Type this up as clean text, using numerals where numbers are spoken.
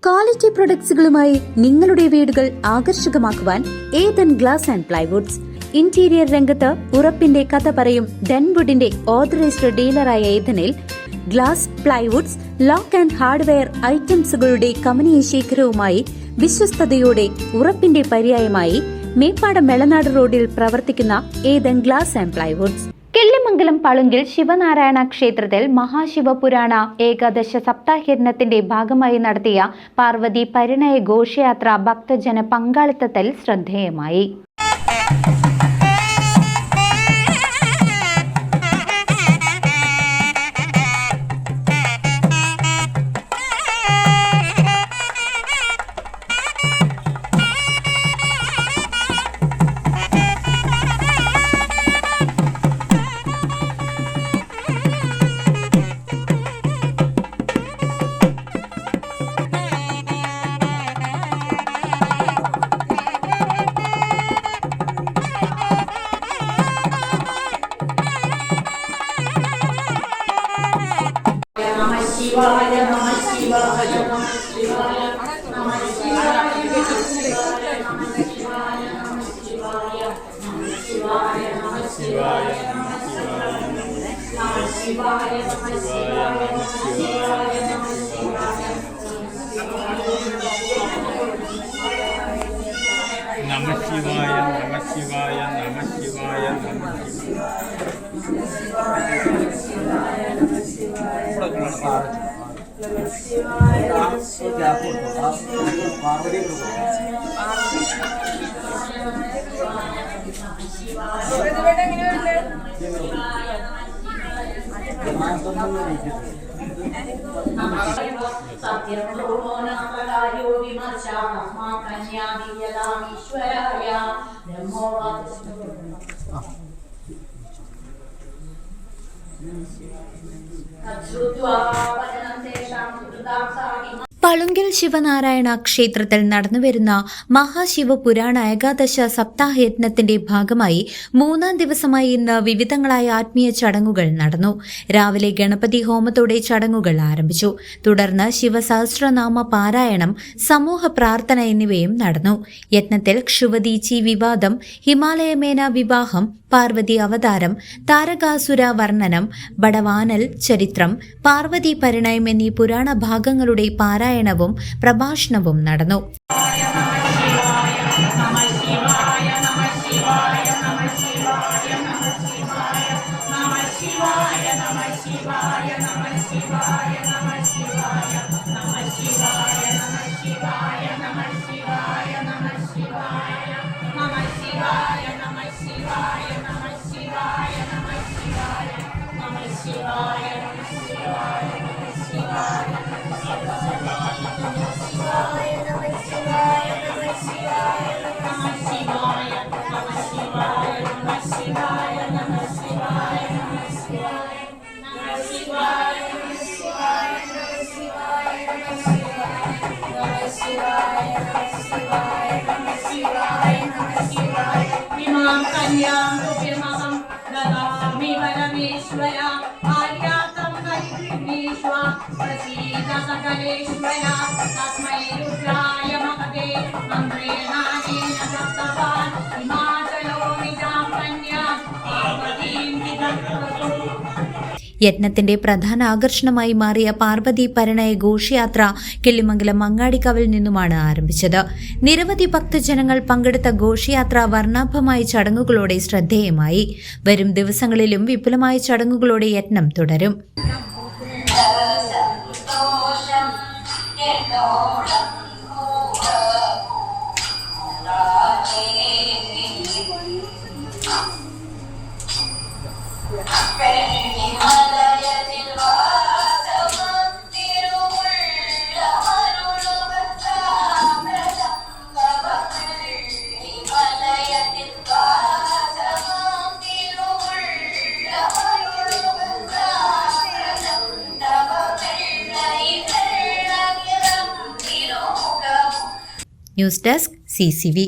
Quality പ്രൊഡക്ട്സുകളുമായി നിങ്ങളുടെ വീടുകൾ ആകർഷകമാക്കുവാൻ Ethan glass and plywoods. Interior രംഗത്ത് ഉറപ്പിന്റെ കഥ പറയും ഡെൻവുഡിന്റെ ഓതറൈസ്ഡ് ഡീലറായ ഏതനിൽ glass, plywoods, lock and hardware ഐറ്റംസുകളുടെ കമനീയ ശേഖരവുമായി വിശ്വസ്തയോടെ ഉറപ്പിന്റെ പര്യായമായി മേപ്പാടം മെളനാട് റോഡിൽ പ്രവർത്തിക്കുന്ന Ethan glass and plywoods. Killimangalam പളുങ്കിൽ ശിവനാരായണ ക്ഷേത്രത്തിൽ മഹാശിവപുരാണ ഏകാദശ സപ്താഹയജ്ഞത്തിന്റെ ഭാഗമായി നടത്തിയ പാർവതി പരിണയ ഘോഷയാത്ര ഭക്തജന പങ്കാളിത്തത്തിൽ ശ്രദ്ധേയമായി. Shivaya Namah Shivaya Namah Shivaya Namah Shivaya Namah Shivaya Namah Shivaya Namah Shivaya Namah Shivaya Namah Shivaya Namah Shivaya Namah Shivaya Namah Shivaya Namah Shivaya Namah Shivaya Namah Shivaya Namah പളുങ്കിൽ Sivanarayana ക്ഷേത്രത്തിൽ നടന്നുവരുന്ന മഹാശിവപുരാണ ഏകാദശ സപ്താഹയജ്ഞത്തിന്റെ ഭാഗമായി 3-ാം ദിവസമായി ഇന്ന് വിവിധങ്ങളായ ആത്മീയ ചടങ്ങുകൾ നടന്നു. രാവിലെ ഗണപതി ഹോമത്തോടെ ചടങ്ങുകൾ ആരംഭിച്ചു. തുടർന്ന് ശിവസഹസ്രനാമ പാരായണം, സമൂഹ പ്രാർത്ഥന എന്നിവയും നടന്നു. യജ്ഞത്തിൽ ക്ഷുവതീച്ചി വിവാദം, ഹിമാലയമേന വിവാഹം, പാർവതി അവതാരം, താരകാസുര വർണ്ണനം, ബടവാനൽ ചരിത്രം, പാർവതി പരിണയം എന്നീ പുരാണ ഭാഗങ്ങളുടെ പാരായണവും പ്രഭാഷണവും നടന്നു. Imam Kanyam Rupimaham Dadami Varameshwaya Aryatam Karishwa Prasida Sakaleshwaya Tasmai Rudraya Mahade Amrenani Nasatavan Himachalo Nijam Kanyam Parvatim Vidakratu. യജ്ഞത്തിന്റെ പ്രധാന ആകർഷണമായി മാറിയ പാർവതി പരിണയ ഘോഷയാത്ര കിള്ളിമംഗലം മങ്ങാടിക്കാവിൽ നിന്നുമാണ് ആരംഭിച്ചത്. നിരവധി ഭക്തജനങ്ങൾ പങ്കെടുത്ത ഘോഷയാത്ര വർണ്ണാഭമായ ചടങ്ങുകളോടെ ശ്രദ്ധേയമായി. വരും ദിവസങ്ങളിലും വിപുലമായ ചടങ്ങുകളോടെ യജ്ഞം തുടരും. News desk CCV.